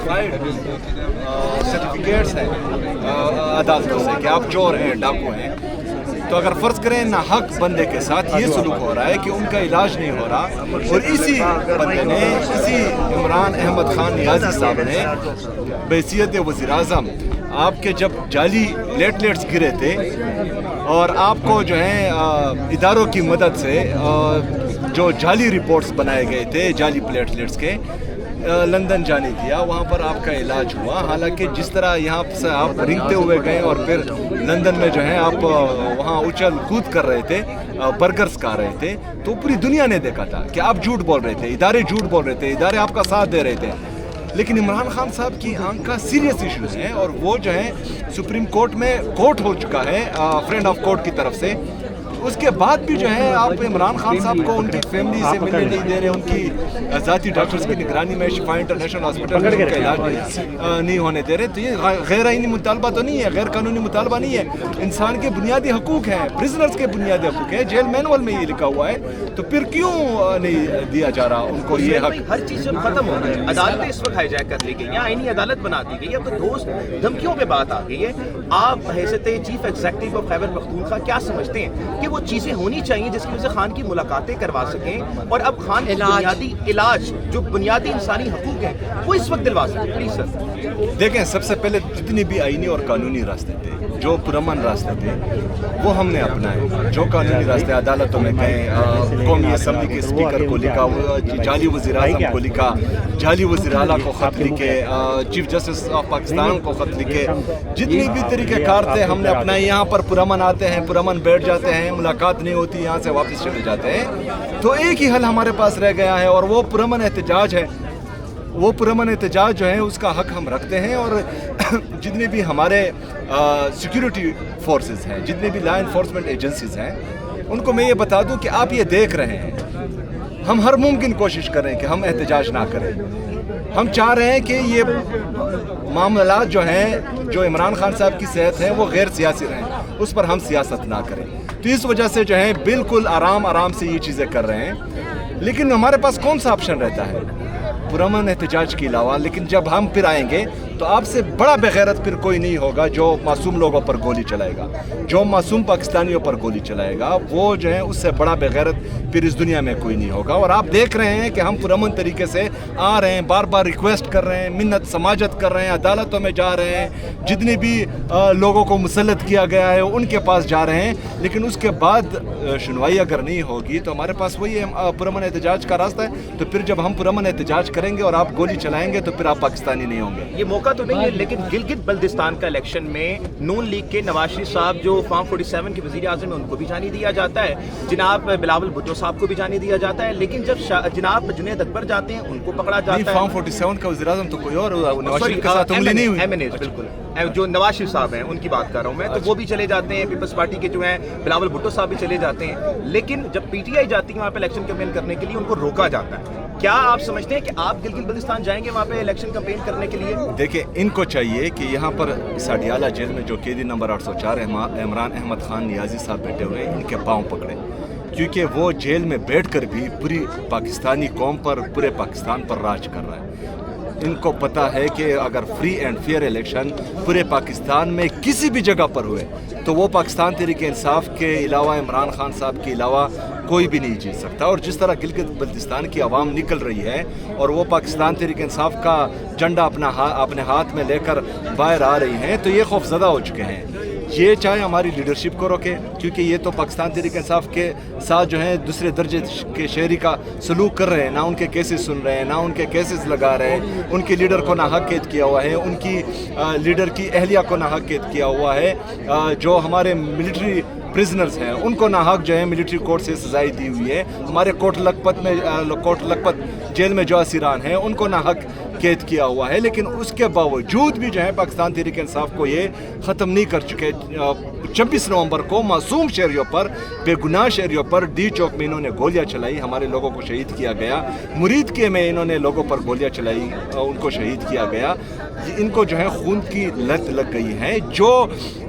Certified certificates ہیں عدالتوں سے کہ آپ چور ہیں، ڈاکو ہیں، تو اگر فرض کریں ناحق بندے کے ساتھ یہ سلوک ہو رہا ہے کہ ان کا علاج نہیں ہو رہا، اور اسی بندے نے، اسی عمران احمد خان نیازی صاحب نے بحیثیت وزیر اعظم آپ کے جب جعلی پلیٹلیٹس گرے تھے اور آپ کو جو ہے اداروں کی مدد سے جو جعلی رپورٹس بنائے گئے تھے جعلی پلیٹلیٹس کے، لندن جانے دیا، وہاں پر آپ کا علاج ہوا، حالانکہ جس طرح یہاں سے آپ رنگتے ہوئے گئے اور پھر لندن میں جو ہے آپ وہاں اچھل کود کر رہے تھے، برگرز کھا رہے تھے، تو پوری دنیا نے دیکھا تھا کہ آپ جھوٹ بول رہے تھے، ادارے جھوٹ بول رہے تھے، ادارے آپ کا ساتھ دے رہے تھے. لیکن عمران خان صاحب کی آنکھ کا سیریس ایشوز ہیں، اور وہ جو ہے سپریم کورٹ میں کوٹ ہو چکا ہے فرینڈ آف کورٹ کی طرف سے. اس کے بعد بھی جو ہے آپ عمران خان صاحب کو ان کی فیملی سے ملنے نہیں دے رہے، ان کی ذاتی ڈاکٹرز کی نگرانی میں شفا انٹرنیشنل ہاسپٹل میں ان کا علاج نہیں ہونے دے رہے. تو یہ غیر آئینی مطالبہ تو نہیں ہے، غیر قانونی مطالبہ نہیں ہے، انسان کے بنیادی حقوق ہیں، پرزنرز کے بنیادی حقوق ہیں، جیل مینول میں یہ لکھا ہوا ہے. تو پھر کیوں نہیں دیا جا رہا ان کو یہ حق؟ ہر چیز جب ختم ہو گئی، عدالتیں اس وقت ہائی جیک کر لی گئی ہیں، آئینی عدالت بنا دی گئی ہے، اب تو دوست دھمکیوں پہ بات آ گئی ہے. آپ حیثیت chief executive of Khyber Pakhtunkhwa کیا سمجھتے ہیں کہ وہ چیزیں ہونی چاہیے جس کی وجہ سے خان کی ملاقاتیں کروا سکیں، اور اب خان کو بنیادی علاج جو بنیادی انسانی حقوق ہیں وہ اس وقت دلوا سکیں؟ پلیز سر دیکھیں، سب سے پہلے جتنی بھی آئینی اور قانونی راستے تھے، جو پرامن راستے تھے، وہ ہم نے اپنائے. جو قانونی راستے عدالتوں میں گئے، قومی اسمبلی کے اسپیکر کو لکھا، جعلی وزیر اعظم کو لکھا، جعلی وزیر اعلیٰ کو خط لکھے، چیف جسٹس آف پاکستان کو خط لکھے، جتنی بھی طریقہ کار تھے ہم نے اپنائے. یہاں پر پرامن آتے ہیں، پرامن بیٹھ جاتے ہیں، ملاقات نہیں ہوتی، یہاں سے واپس چلے جاتے ہیں. تو ایک ہی حل ہمارے پاس رہ گیا ہے، اور وہ پرامن احتجاج ہے. وہ پرامن احتجاج جو ہے اس کا حق ہم رکھتے ہیں. اور جتنے بھی ہمارے سیکیورٹی فورسز ہیں، جتنے بھی لا انفورسمنٹ ایجنسیز ہیں، ان کو میں یہ بتا دوں کہ آپ یہ دیکھ رہے ہیں، ہم ہر ممکن کوشش کر رہے ہیں کہ ہم احتجاج نہ کریں. ہم چاہ رہے ہیں کہ یہ معاملات جو ہیں، جو عمران خان صاحب کی صحت ہے، وہ غیر سیاسی رہیں، اس پر ہم سیاست نہ کریں. تو اس وجہ سے جو ہے بالکل آرام سے یہ چیزیں کر رہے ہیں. لیکن ہمارے پاس کون سا آپشن رہتا ہے پرامن احتجاج کے علاوہ؟ لیکن جب ہم پھر آئیں گے تو آپ سے بڑا بغیرت پھر کوئی نہیں ہوگا جو معصوم لوگوں پر گولی چلائے گا، جو معصوم پاکستانیوں پر گولی چلائے گا. وہ جو ہے اس سے بڑا بغیرت پھر اس دنیا میں کوئی نہیں ہوگا. اور آپ دیکھ رہے ہیں کہ ہم پرامن طریقے سے آ رہے ہیں، بار بار ریکویسٹ کر رہے ہیں، منت سماجت کر رہے ہیں، عدالتوں میں جا رہے ہیں، جتنے بھی لوگوں کو مسلط کیا گیا ہے ان کے پاس جا رہے ہیں. لیکن اس کے بعد سنوائی اگر نہیں ہوگی تو ہمارے پاس وہی پرامن احتجاج کا راستہ ہے. تو پھر جب ہم پرامن احتجاج کریں گے اور آپ گولی چلائیں گے تو پھر آپ پاکستانی نہیں ہوں گے. یہ موقع تو نہیں ہے، لیکن گلگت بلتستان کا الیکشن میں نون لیگ کے نواز شریف صاحب جو فارم 47 کے وزیر اعظم ہیں ان کو بھی جانے دیا جاتا ہے، جناب بلاول بھٹو صاحب کو بھی جانے دیا جاتا ہے. لیکن جب جناب جنید اکبر جاتے ہیں ان کو پکڑا جاتا ہے. فارم 47 کا وزیر اعظم تو کوئی اور، نواز شریف کے ساتھ عملی نہیں ہوئی. بالکل جو نواز شریف صاحب ہیں ان کی بات کر رہا ہوں میں، تو وہ بھی چلے جاتے ہیں. پیپلز پارٹی کے جو ہیں بلاول بھٹو صاحب بھی چلے جاتے ہیں. لیکن جب پی ٹی آئی جاتی ہے وہاں پہ الیکشن کیمپین کرنے کے لیے ان کو روکا جاتا ہے. کیا آپ سمجھتے ہیں کہ آپ گلگت بلتستان جائیں گے وہاں پہ الیکشن کیمپین کرنے کے لیے؟ دیکھیں، ان کو چاہیے کہ یہاں پر ساڈیالہ جیل میں جو قیدی نمبر 804 عمران احمد خان نیازی صاحب بیٹھے ہوئے ہیں، ان کے پاؤں پکڑیں، کیونکہ وہ جیل میں بیٹھ کر بھی پوری پاکستانی قوم پر، پورے پاکستان پر راج کر رہا ہے. ان کو پتہ ہے کہ اگر فری اینڈ فیئر الیکشن پورے پاکستان میں کسی بھی جگہ پر ہوئے تو وہ پاکستان تحریک انصاف کے علاوہ، عمران خان صاحب کے علاوہ کوئی بھی نہیں جیت سکتا. اور جس طرح گلگت بلتستان کی عوام نکل رہی ہے اور وہ پاکستان تحریک انصاف کا جھنڈا اپنے ہاتھ میں لے کر باہر آ رہی ہیں، تو یہ خوف زدہ ہو چکے ہیں. یہ چاہے ہماری لیڈرشپ کو روکے، کیونکہ یہ تو پاکستان تحریک انصاف کے ساتھ جو ہیں دوسرے درجے کے شہری کا سلوک کر رہے ہیں، نہ ان کے کیسز سن رہے ہیں، نہ ان کے کیسز لگا رہے ہیں. ان کے لیڈر کو ناحق قید کیا ہوا ہے، ان کی لیڈر کی اہلیہ کو ناحق قید کیا ہوا ہے. جو ہمارے ملٹری پرزنرز ہیں ان کو ناحق جو ہے ملٹری کورٹ سے سزائیں دی ہوئی ہے. ہمارے کوٹ لکھپت جیل میں جو اسیران ہیں ان کو ناحق قید کیا ہوا ہے. لیکن اس کے باوجود بھی جو ہے پاکستان تحریک انصاف کو یہ ختم نہیں کر چکے. 26 نومبر کو معصوم شہریوں پر، بے گناہ شہریوں پر ڈی چوک میں انہوں نے گولیاں چلائی، ہمارے لوگوں کو شہید کیا گیا. مرید کے میں انہوں نے لوگوں پر گولیاں چلائی، ان کو شہید کیا گیا. ان کو جو ہے خون کی لت لگ گئی ہے. جو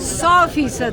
100%